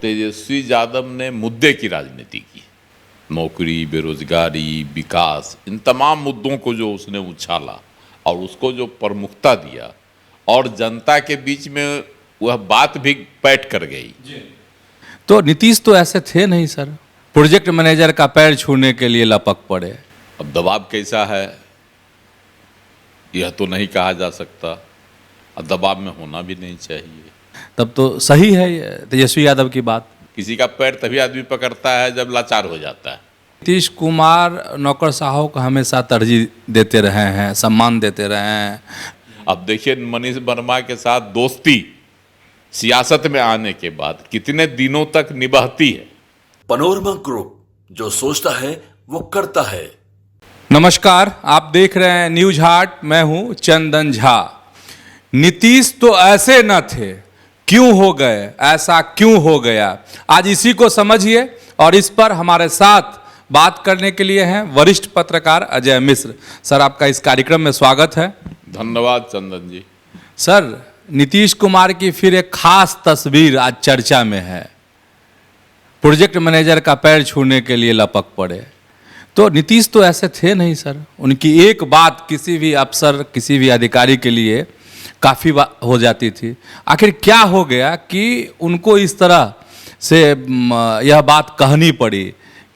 तेजस्वी यादव ने मुद्दे की राजनीति की। नौकरी, बेरोजगारी, विकास, इन तमाम मुद्दों को जो उसने उछाला और उसको जो प्रमुखता दिया और जनता के बीच में वह बात भी बैठ कर गई। तो नीतीश तो ऐसे थे नहीं सर, प्रोजेक्ट मैनेजर का पैर छूने के लिए लपक पड़े। अब दबाव कैसा है यह तो नहीं कहा जा सकता, और दबाव में होना भी नहीं चाहिए। तब तो सही है ये तेजस्वी यादव की बात। किसी का पैर तभी आदमी पकड़ता है जब लाचार हो जाता है। नीतीश कुमार नौकरशाहों को हमेशा तरजीह देते रहे हैं, सम्मान देते रहे हैं। अब देखिए मनीष वर्मा के साथ दोस्ती सियासत में आने के बाद कितने दिनों तक निभाती है। पनोरमा ग्रुप, जो सोचता है वो करता है। नमस्कार, आप देख रहे हैं न्यूज हाट, मैं हूं चंदन झा। नीतीश तो ऐसे न थे, क्यों हो गए, ऐसा क्यों हो गया, आज इसी को समझिए। और इस पर हमारे साथ बात करने के लिए हैं वरिष्ठ पत्रकार अजय मिश्र। सर, आपका इस कार्यक्रम में स्वागत है। धन्यवाद चंदन जी। सर, नीतीश कुमार की फिर एक खास तस्वीर आज चर्चा में है। प्रोजेक्ट मैनेजर का पैर छूने के लिए लपक पड़े। तो नीतीश तो ऐसे थे नहीं सर, उनकी एक बात किसी भी अफसर, किसी भी अधिकारी के लिए काफ़ी हो जाती थी। आखिर क्या हो गया कि उनको इस तरह से यह बात कहनी पड़ी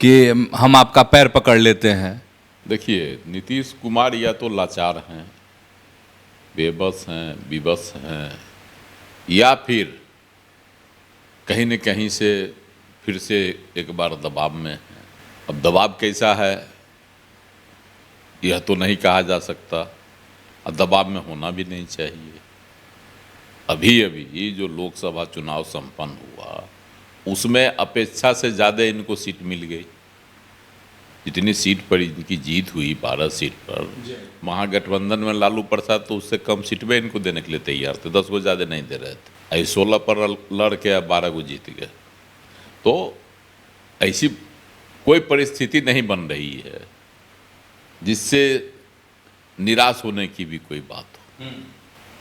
कि हम आपका पैर पकड़ लेते हैं? देखिए, नीतीश कुमार या तो लाचार हैं, बेबस हैं, विवश हैं, या फिर कहीं न कहीं से फिर से एक बार दबाव में हैं। अब दबाव कैसा है यह तो नहीं कहा जा सकता, और दबाव में होना भी नहीं चाहिए। अभी ये जो लोकसभा चुनाव संपन्न हुआ उसमें अपेक्षा से ज़्यादा इनको सीट मिल गई। जितनी सीट पर इनकी जीत हुई 12 सीट पर, महागठबंधन में लालू प्रसाद तो उससे कम सीट में इनको देने के लिए तैयार थे, 10 को ज़्यादा नहीं दे रहे थे। 16 पर लड़ के 12 को जीत गए। तो ऐसी कोई परिस्थिति नहीं बन रही है जिससे निराश होने की भी कोई बात हो।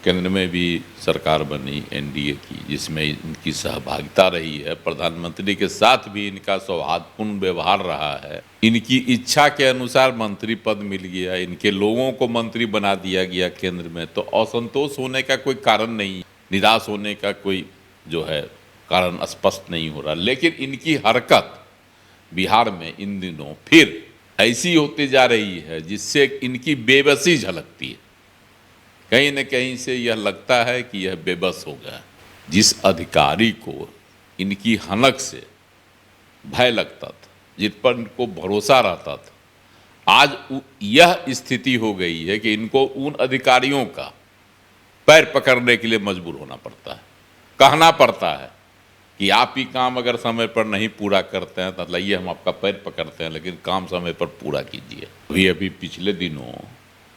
केंद्र में भी सरकार बनी एनडीए की, जिसमें इनकी सहभागिता रही है। प्रधानमंत्री के साथ भी इनका सौहार्दपूर्ण व्यवहार रहा है। इनकी इच्छा के अनुसार मंत्री पद मिल गया, इनके लोगों को मंत्री बना दिया गया केंद्र में। तो असंतोष होने का कोई कारण नहीं, निराश होने का कोई जो है कारण स्पष्ट नहीं हो रहा। लेकिन इनकी हरकत बिहार में इन दिनों फिर ऐसी होती जा रही है जिससे इनकी बेबसी झलकती है। कहीं न कहीं से यह लगता है कि यह बेबस हो गया। जिस अधिकारी को इनकी हनक से भय लगता था, जिस पर इनको भरोसा रहता था, आज यह स्थिति हो गई है कि इनको उन अधिकारियों का पैर पकड़ने के लिए मजबूर होना पड़ता है, कहना पड़ता है कि आप ही काम अगर समय पर नहीं पूरा करते हैं तो लाइए हम आपका पैर पकड़ते हैं, लेकिन काम समय पर पूरा कीजिए। अभी पिछले दिनों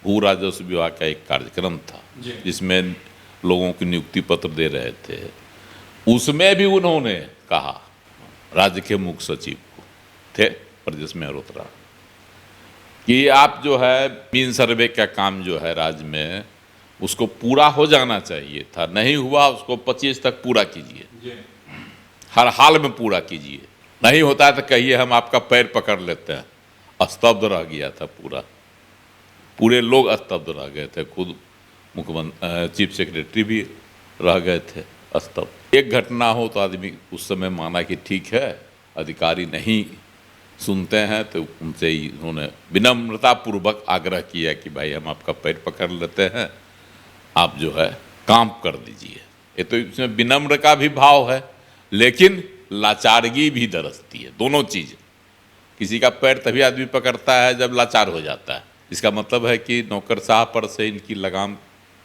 भू राजस्व विभाग का एक कार्यक्रम था जिसमें लोगों की नियुक्ति पत्र दे रहे थे। उसमें भी उन्होंने कहा, राज्य के मुख्य सचिव को थे ब्रजेश मेहरोत्रा, कि आप जो है मीन सर्वे का काम जो है राज्य में उसको पूरा हो जाना चाहिए था, नहीं हुआ उसको 25 तक पूरा कीजिए, हर हाल में पूरा कीजिए। नहीं होता तो कहिए हम आपका पैर पकड़ लेते हैं। स्तब्ध रह गया था पूरे लोग स्तब्ध रह गए थे, खुद मुख्यमंत्री चीफ सेक्रेटरी भी रह गए थे स्तब्ध। एक घटना हो तो आदमी उस समय माना कि ठीक है, अधिकारी नहीं सुनते हैं, तो उनसे ही उन्होंने विनम्रतापूर्वक आग्रह किया कि भाई हम आपका पैर पकड़ लेते हैं, आप जो है काम कर दीजिए। ये तो इसमें विनम्र का भी भाव है, लेकिन लाचारगी भी दरसती है। दोनों चीज़, किसी का पैर तभी आदमी पकड़ता है जब लाचार हो जाता है। इसका मतलब है कि नौकरशाह पर से इनकी लगाम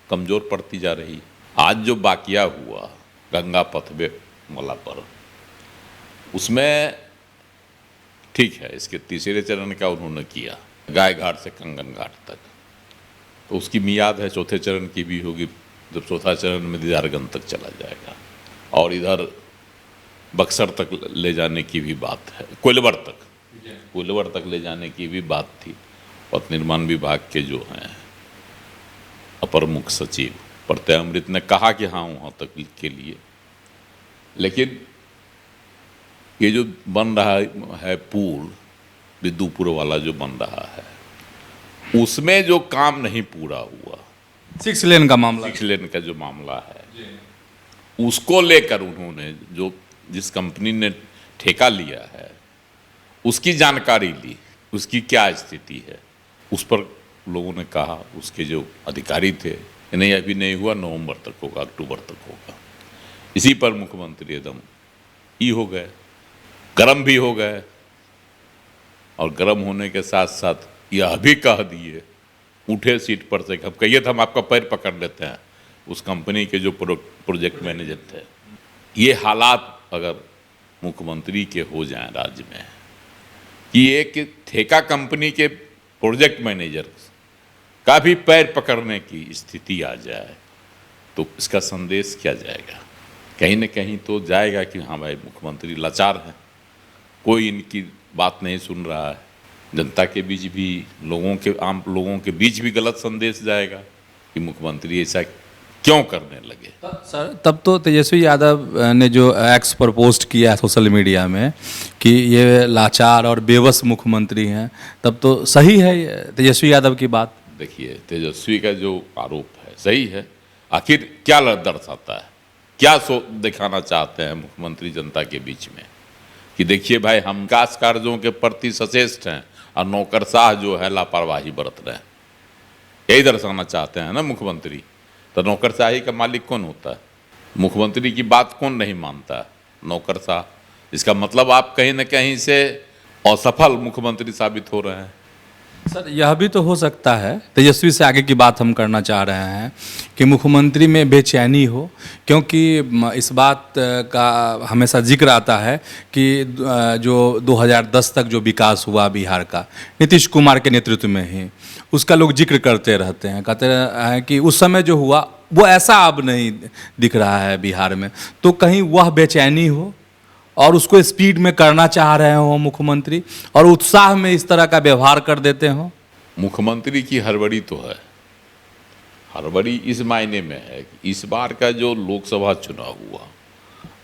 कमज़ोर पड़ती जा रही है। आज जो वाकया हुआ गंगा पथवे मला पर, उसमें ठीक है इसके तीसरे चरण का उन्होंने किया, गाय घाट से कंगन घाट तक, तो उसकी मियाद है चौथे चरण की भी होगी, जब चौथा चरण में दीदारगंज तक चला जाएगा। और इधर बक्सर तक ले जाने की भी बात है, कोइलवर तक ले जाने की भी बात थी। पथ निर्माण विभाग के जो हैं अपर मुख्य सचिव प्रत्यय अमृत ने कहा कि हाँ वहाँ तक के लिए, लेकिन ये जो बन रहा है पुल विदुपुर वाला जो बन रहा है, उसमें जो काम नहीं पूरा हुआ, 6 लेन का मामला। 6 लेन का जो मामला है, उसको लेकर उन्होंने जो जिस कंपनी ने ठेका लिया है उसकी जानकारी ली, उसकी क्या स्थिति है। उस पर लोगों ने कहा, उसके जो अधिकारी थे, नहीं अभी नहीं हुआ, नवंबर तक होगा, अक्टूबर तक होगा। इसी पर मुख्यमंत्री एकदम ई हो गए, गर्म भी हो गए, और गर्म होने के साथ साथ यह भी कह दिए, उठे सीट पर से, हम कहिए तो हम आपका पैर पकड़ लेते हैं, उस कंपनी के जो प्रोजेक्ट मैनेजर थे। ये हालात अगर मुख्यमंत्री के हो जाएं राज्य में कि एक ठेका कंपनी के प्रोजेक्ट मैनेजर का भी पैर पकड़ने की स्थिति आ जाए, तो इसका संदेश क्या जाएगा? कहीं न कहीं तो जाएगा कि हाँ भाई मुख्यमंत्री लाचार हैं, कोई इनकी बात नहीं सुन रहा है। जनता के बीच भी, आम लोगों के बीच भी गलत संदेश जाएगा कि मुख्यमंत्री ऐसा क्यों करने लगे। सर तब तो तेजस्वी यादव ने जो एक्स पर पोस्ट किया सोशल मीडिया में कि ये लाचार और बेबस मुख्यमंत्री हैं, तब तो सही है तेजस्वी यादव की बात। देखिए, तेजस्वी का जो आरोप है सही है। आखिर क्या दर्शाता है, क्या दिखाना चाहते हैं मुख्यमंत्री जनता के बीच में कि देखिए भाई हम विकास कार्यों के प्रति सचेष्ट हैं और नौकरशाह जो है लापरवाही बरत रहे हैं, यही दर्शाना चाहते हैं ना मुख्यमंत्री। तो नौकरशाही का मालिक कौन होता है? मुख्यमंत्री की बात कौन नहीं मानता है? नौकरशाह। इसका मतलब आप कहीं न कहीं से असफल मुख्यमंत्री साबित हो रहे हैं। सर यह भी तो हो सकता है, तेजस्वी से आगे की बात हम करना चाह रहे हैं कि मुख्यमंत्री में बेचैनी हो, क्योंकि इस बात का हमेशा जिक्र आता है कि जो 2010 तक जो विकास हुआ बिहार का नीतीश कुमार के नेतृत्व में ही, उसका लोग जिक्र करते रहते हैं, कहते हैं कि उस समय जो हुआ वो ऐसा अब नहीं दिख रहा है बिहार में। तो कहीं वह बेचैनी हो और उसको स्पीड में करना चाह रहे हो मुख्यमंत्री, और उत्साह में इस तरह का व्यवहार कर देते हो। मुख्यमंत्री की हड़बड़ी तो है। हड़बड़ी इस मायने में है कि इस बार का जो लोकसभा चुनाव हुआ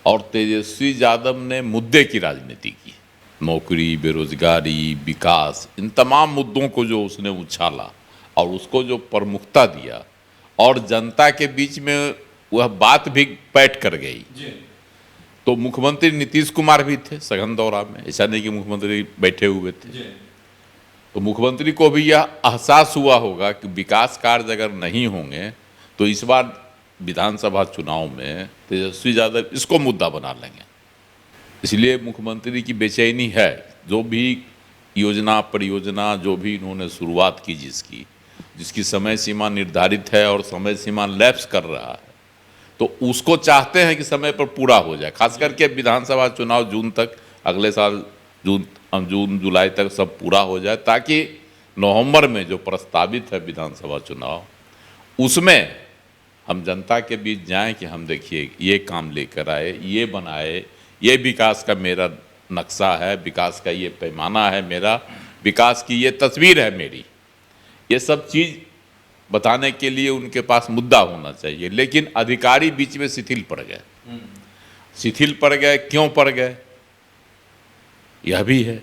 और तेजस्वी यादव ने मुद्दे की राजनीति की, नौकरी, बेरोजगारी, विकास, इन तमाम मुद्दों को जो उसने उछाला और उसको जो प्रमुखता दिया, और जनता के बीच में वह बात भी बैठ कर गई। तो मुख्यमंत्री नीतीश कुमार भी थे सघन दौरा में, ऐसा नहीं कि मुख्यमंत्री बैठे हुए थे। तो मुख्यमंत्री को भी यह एहसास हुआ होगा कि विकास कार्य अगर नहीं होंगे तो इस बार विधानसभा चुनाव में तेजस्वी यादव इसको मुद्दा बना लेंगे। इसलिए मुख्यमंत्री की बेचैनी है। जो भी योजना, परियोजना जो भी इन्होंने शुरुआत की, जिसकी समय सीमा निर्धारित है और समय सीमा लैप्स कर रहा है, तो उसको चाहते हैं कि समय पर पूरा हो जाए। खास करके विधानसभा चुनाव जून तक, अगले साल जून जुलाई तक सब पूरा हो जाए, ताकि नवंबर में जो प्रस्तावित है विधानसभा चुनाव, उसमें हम जनता के बीच जाएं कि हम देखिए ये काम लेकर आए, ये बनाए, ये विकास का मेरा नक्शा है, विकास का ये पैमाना है मेरा, विकास की ये तस्वीर है मेरी। ये सब चीज़ बताने के लिए उनके पास मुद्दा होना चाहिए। लेकिन अधिकारी बीच में शिथिल पड़ गए। शिथिल पड़ गए, क्यों पड़ गए? यह भी है,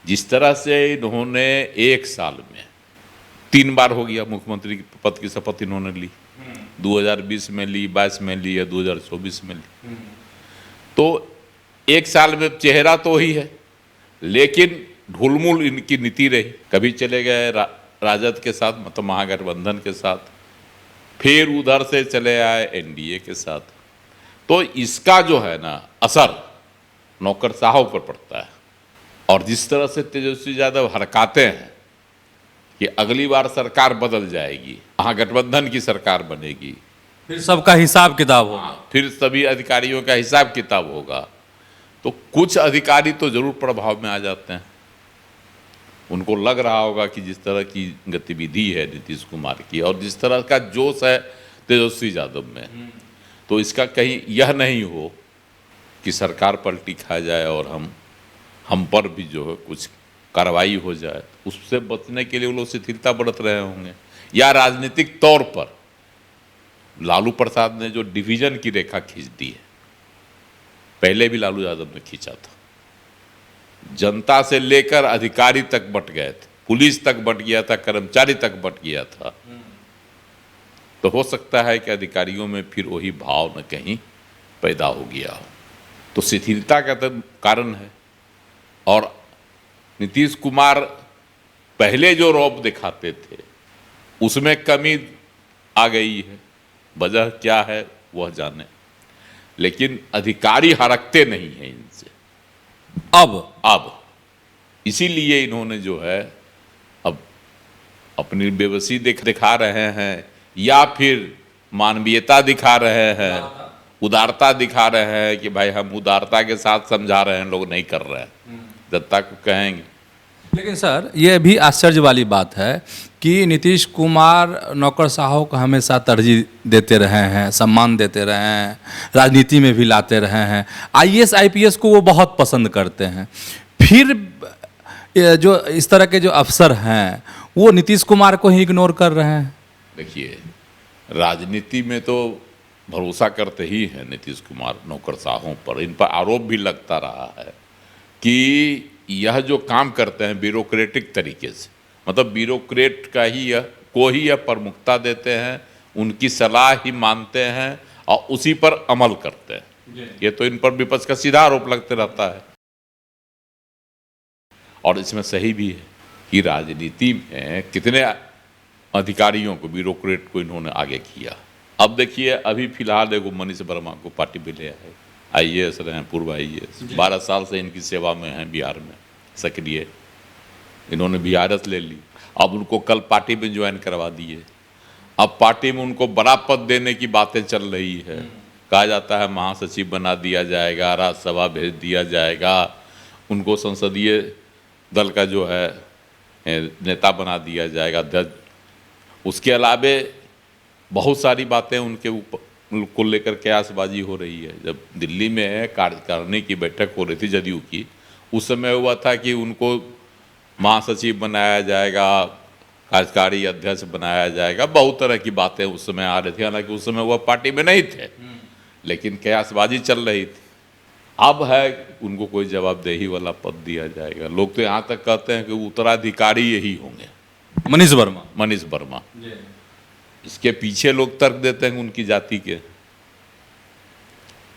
जिस तरह से इन्होंने एक साल में 3 बार हो गया मुख्यमंत्री के पद की शपथ इन्होंने ली, 2020 में ली, 22 में ली या 2024 में ली। तो एक साल में चेहरा तो ही है, लेकिन ढुलमुल इनकी नीति रही। कभी चले गए राजद के साथ, मतलब महागठबंधन के साथ, फिर उधर से चले आए एनडीए के साथ। तो इसका जो है ना असर नौकरशाहों पर पड़ता है। और जिस तरह से तेजस्वी यादव हरकाते हैं कि अगली बार सरकार बदल जाएगी, महागठबंधन की सरकार बनेगी, फिर सबका हिसाब किताब होगा, फिर सभी अधिकारियों का हिसाब किताब होगा, तो कुछ अधिकारी तो जरूर प्रभाव में आ जाते हैं। उनको लग रहा होगा कि जिस तरह की गतिविधि है नीतीश कुमार की और जिस तरह का जोश है तेजस्वी यादव में, तो इसका कहीं यह नहीं हो कि सरकार पलटी खा जाए और हम पर भी जो है कुछ कार्रवाई हो जाए। उससे बचने के लिए वो लोग शिथिलता बरत रहे होंगे, या राजनीतिक तौर पर लालू प्रसाद ने जो डिवीजन की रेखा खींच दी है, पहले भी लालू यादव ने खींचा था, जनता से लेकर अधिकारी तक बट गए थे, पुलिस तक बट गया था, कर्मचारी तक बट गया था। तो हो सकता है कि अधिकारियों में फिर वही भाव न कहीं पैदा हो गया हो, तो शिथिलता का तो कारण है। और नीतीश कुमार पहले जो रौब दिखाते थे उसमें कमी आ गई है, वजह क्या है वह जाने, लेकिन अधिकारी हरकते नहीं हैं इनसे अब इसीलिए इन्होंने जो है अब अपनी बेबसी दिखा रहे हैं, या फिर मानवीयता दिखा रहे हैं, उदारता दिखा रहे हैं कि भाई हम उदारता के साथ समझा रहे हैं, लोग नहीं कर रहे हैं, जनता को कहेंगे। लेकिन सर ये भी आश्चर्य वाली बात है कि नीतीश कुमार नौकरशाहों को हमेशा तरजीह देते रहे हैं, सम्मान देते रहे हैं, राजनीति में भी लाते रहे हैं, आईएएस आईपीएस को वो बहुत पसंद करते हैं, फिर ये जो इस तरह के जो अफसर हैं वो नीतीश कुमार को ही इग्नोर कर रहे हैं। देखिए, राजनीति में तो भरोसा करते ही हैं नीतीश कुमार नौकरशाहों पर, इन पर आरोप भी लगता रहा है कि यह जो काम करते हैं ब्यूरोक्रेटिक तरीके से, मतलब ब्यूरोक्रेट को ही यह प्रमुखता देते हैं, उनकी सलाह ही मानते हैं और उसी पर अमल करते हैं। ये तो इन पर विपक्ष का सीधा आरोप लगते रहता है। और इसमें सही भी है कि राजनीति में कितने अधिकारियों को, ब्यूरोक्रेट को इन्होंने आगे किया। अब देखिए, अभी फिलहाल एगो मनीष वर्मा को पार्टी में ले आए, आईएएस रहे हैं, पूर्व आईएएस, 12 साल से इनकी सेवा में हैं बिहार में सक्रिय, इन्होंने बीआरएस ले ली। अब उनको कल पार्टी में ज्वाइन करवा दिए। अब पार्टी में उनको बड़ा पद देने की बातें चल रही है, कहा जाता है महासचिव बना दिया जाएगा, राज्यसभा भेज दिया जाएगा, उनको संसदीय दल का जो है नेता बना दिया जाएगा, अध्यक्ष। उसके अलावे बहुत सारी बातें उनके ऊपर को लेकर कयासबाजी हो रही है। जब दिल्ली में कार्यकारिणी की बैठक हो रही थी जदयू की, उस समय हुआ था कि उनको महासचिव बनाया जाएगा, कार्यकारी अध्यक्ष बनाया जाएगा, बहुत तरह की बातें उस समय आ रही थी। हालांकि उस समय वह पार्टी में नहीं थे, लेकिन कयासबाजी चल रही थी। अब है उनको कोई जवाबदेही वाला पद दिया जाएगा। लोग तो यहाँ तक कहते हैं कि उत्तराधिकारी यही होंगे, मनीष वर्मा। इसके पीछे लोग तर्क देते हैं कि उनकी जाति के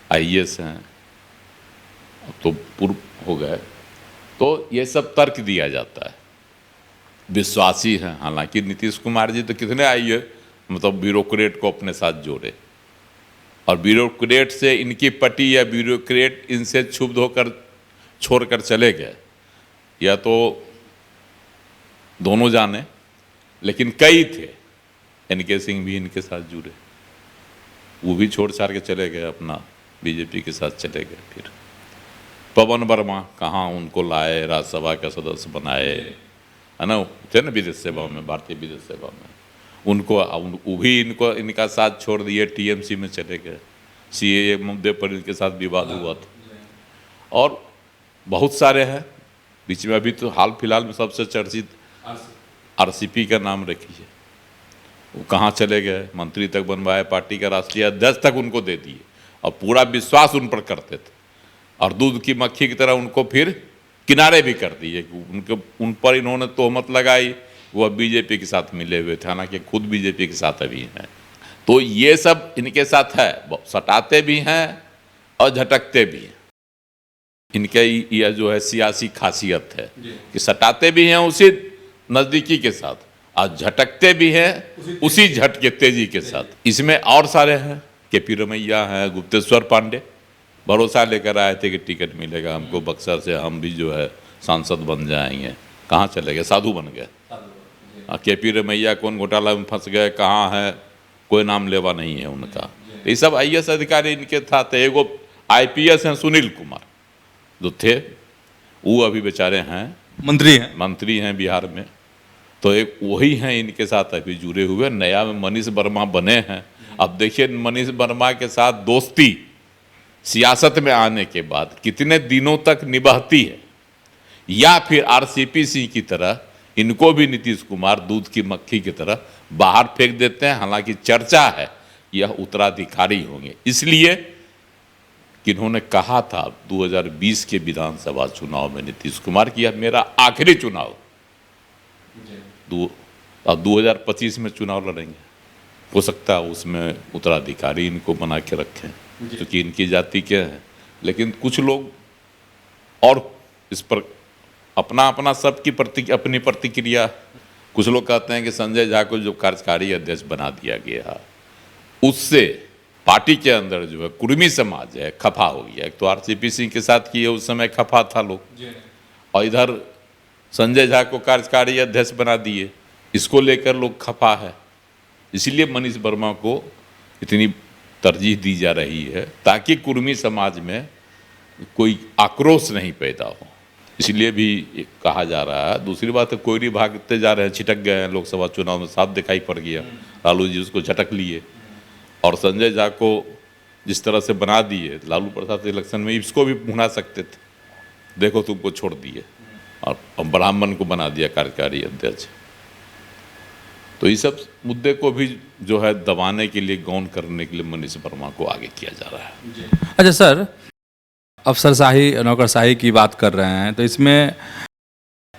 आईएएस हैं, अब तो पूर्व हो गए, तो ये सब तर्क दिया जाता है। विश्वासी हैं, हालांकि नीतीश कुमार जी तो कितने आईएएस मतलब ब्यूरोक्रेट को अपने साथ जोड़े, और ब्यूरोक्रेट से इनकी पटी या ब्यूरोक्रेट इनसे क्षुब्ध होकर छोड़कर चले गए, या तो दोनों जाने, लेकिन कई थे। एनके सिंह भी इनके साथ जुड़े, वो भी छोड़ छाड़ के चले गए, अपना बीजेपी के साथ चले गए। फिर पवन वर्मा कहाँ उनको लाए, राज्यसभा का सदस्य बनाए, है ना, थे ना विदेश सेवा में, भारतीय विदेश सेवा में, उनको वो भी इनका साथ छोड़ दिए, टीएमसी में चले गए। सीएए मुद्दे पर इनके साथ विवाद हुआ था, और बहुत सारे हैं। बीच में अभी तो हाल फिलहाल में सबसे चर्चित आरसीपी का नाम रखिए, वो कहाँ चले गए, मंत्री तक बनवाए, पार्टी का राष्ट्रीय अध्यक्ष तक उनको दे दिए, और पूरा विश्वास उन पर करते थे, और दूध की मक्खी की तरह उनको फिर किनारे भी कर दिए। उन पर इन्होंने तोहमत लगाई, वह बीजेपी के साथ मिले हुए थे, हालांकि खुद बीजेपी के साथ अभी हैं। तो ये सब इनके साथ है, सटाते भी हैं और झटकते भी हैं। इनके यह जो है सियासी खासियत है कि सटाते भी हैं उसी नज़दीकी के साथ, और झटकते भी हैं उसी झटके तेजी के साथ। इसमें और सारे हैं, केपी रमैया हैं, गुप्तेश्वर पांडे भरोसा लेकर आए थे कि टिकट मिलेगा हमको बक्सर से, हम भी जो है सांसद बन जाएंगे, कहाँ चले गए, साधु बन गए। केपी रमैया कौन घोटाला में फंस गए, कहाँ है, कोई नाम लेवा नहीं है उनका। ये सब आईएएस अधिकारी इनके साथ। एगो आईपीएस हैं सुनील कुमार जो थे, वो अभी बेचारे हैं मंत्री हैं बिहार में, तो एक वही हैं इनके साथ अभी जुड़े हुए। नया में मनीष वर्मा बने हैं। अब देखिए मनीष वर्मा के साथ दोस्ती सियासत में आने के बाद कितने दिनों तक निभाती है, या फिर आरसीपी सिंह की तरह इनको भी नीतीश कुमार दूध की मक्खी की तरह बाहर फेंक देते हैं। हालांकि चर्चा है यह उत्तराधिकारी होंगे, इसलिए कि इन्होंने कहा था 2020 के विधानसभा चुनाव में नीतीश कुमार की यह मेरा आखिरी चुनाव, अब 2025 में चुनाव लड़ेंगे। हो सकता है उसमें उत्तराधिकारी इनको बना के रखें क्योंकि इनकी जाति के हैं, लेकिन कुछ लोग और इस पर अपना अपना सबकी अपनी प्रतिक्रिया। कुछ लोग कहते हैं कि संजय झा को जो कार्यकारी अध्यक्ष बना दिया गया उससे पार्टी के अंदर जो है कुर्मी समाज है खफा हो गया। एक तो आरसीपी सिंह के साथ किए उस समय खफा था लोग, और इधर संजय झा को कार्यकारी अध्यक्ष बना दिए, इसको लेकर लोग खफा है। इसीलिए मनीष वर्मा को इतनी तरजीह दी जा रही है ताकि कुर्मी समाज में कोई आक्रोश नहीं पैदा हो, इसलिए भी कहा जा रहा है। दूसरी बात है कोयरी भागते जा रहे हैं, छिटक गए हैं लोकसभा चुनाव में, साफ दिखाई पड़ गया। लालू जी उसको झटक लिए और संजय झा को जिस तरह से बना दिए लालू प्रसाद इलेक्शन में, इसको भी भुना सकते थे, देखो तुमको छोड़ दिए, और ब्राह्मण को बना दिया कार्यकारी अध्यक्ष। तो इस सब मुद्दे को भी जो है दबाने के लिए, गौन करने के लिए मनीष वर्मा को आगे किया जा रहा है। अच्छा सर, अफसरशाही नौकरशाही की बात कर रहे हैं, तो इसमें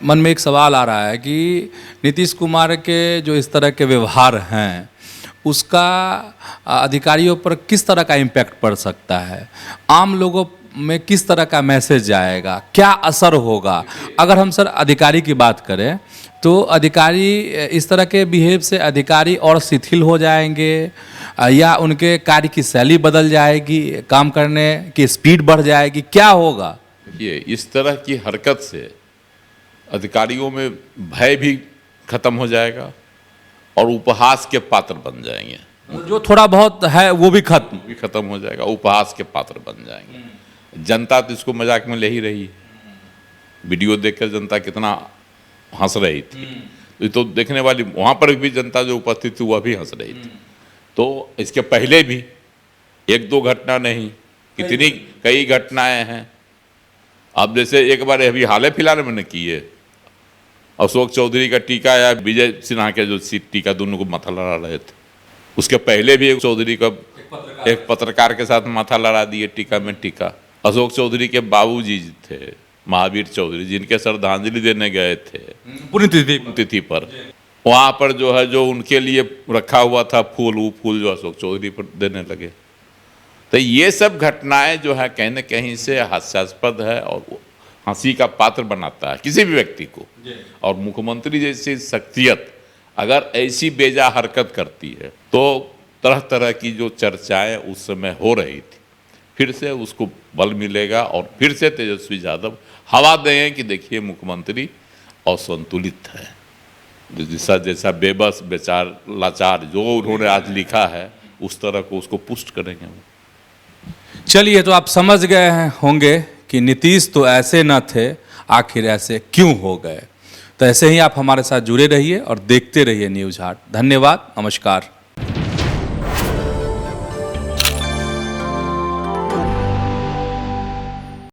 मन में एक सवाल आ रहा है कि नीतीश कुमार के जो इस तरह के व्यवहार हैं उसका अधिकारियों पर किस तरह का इम्पैक्ट पड़ सकता है, आम लोगों में किस तरह का मैसेज जाएगा, क्या असर होगा? अगर हम सर अधिकारी की बात करें तो अधिकारी इस तरह के बिहेव से अधिकारी और शिथिल हो जाएंगे या उनके कार्य की शैली बदल जाएगी, काम करने की स्पीड बढ़ जाएगी, क्या होगा? ये इस तरह की हरकत से अधिकारियों में भय भी खत्म हो जाएगा और उपहास के पात्र बन जाएंगे। जो थोड़ा बहुत है वो भी खत्म हो जाएगा, उपहास के पात्र बन जाएंगे। जनता तो इसको मजाक में ले ही रही है, वीडियो देखकर जनता कितना हंस रही थी, तो देखने वाली वहाँ पर भी जनता जो उपस्थित थी वह भी हंस रही थी। तो इसके पहले भी एक दो घटना नहीं, कितनी कई घटनाएं हैं। अब जैसे एक बार अभी हाल फिलहाल में की है, अशोक चौधरी का टीका या विजय सिन्हा के जो टीका, दोनों को माथा लड़ा रहे थे। उसके पहले भी एक चौधरी का एक पत्रकार के साथ माथा लड़ा दिए टीका में टीका। अशोक चौधरी के बाबूजी थे महावीर चौधरी, जिनके श्रद्धांजलि देने गए थे पुण्यतिथि पर, वहाँ पर जो है जो उनके लिए रखा हुआ था फूल, वो फूल जो अशोक चौधरी पर देने लगे। तो ये सब घटनाएं जो है कहीं न कहीं से हास्यास्पद है और हंसी का पात्र बनाता है किसी भी व्यक्ति को। और मुख्यमंत्री जैसी शख्सियत अगर ऐसी बेजा हरकत करती है तो तरह तरह की जो चर्चाएं उस समय हो रही थी, फिर से उसको बल मिलेगा और फिर से तेजस्वी यादव हवा दें कि देखिए मुख्यमंत्री असंतुलित है। जैसा बेबस बेचार लाचार जो उन्होंने आज लिखा है उस तरह को उसको पुष्ट करेंगे। चलिए, तो आप समझ गए होंगे कि नीतीश तो ऐसे न थे, आखिर ऐसे क्यों हो गए। तो ऐसे ही आप हमारे साथ जुड़े रहिए और देखते रहिए न्यूज़ हाट। धन्यवाद, नमस्कार।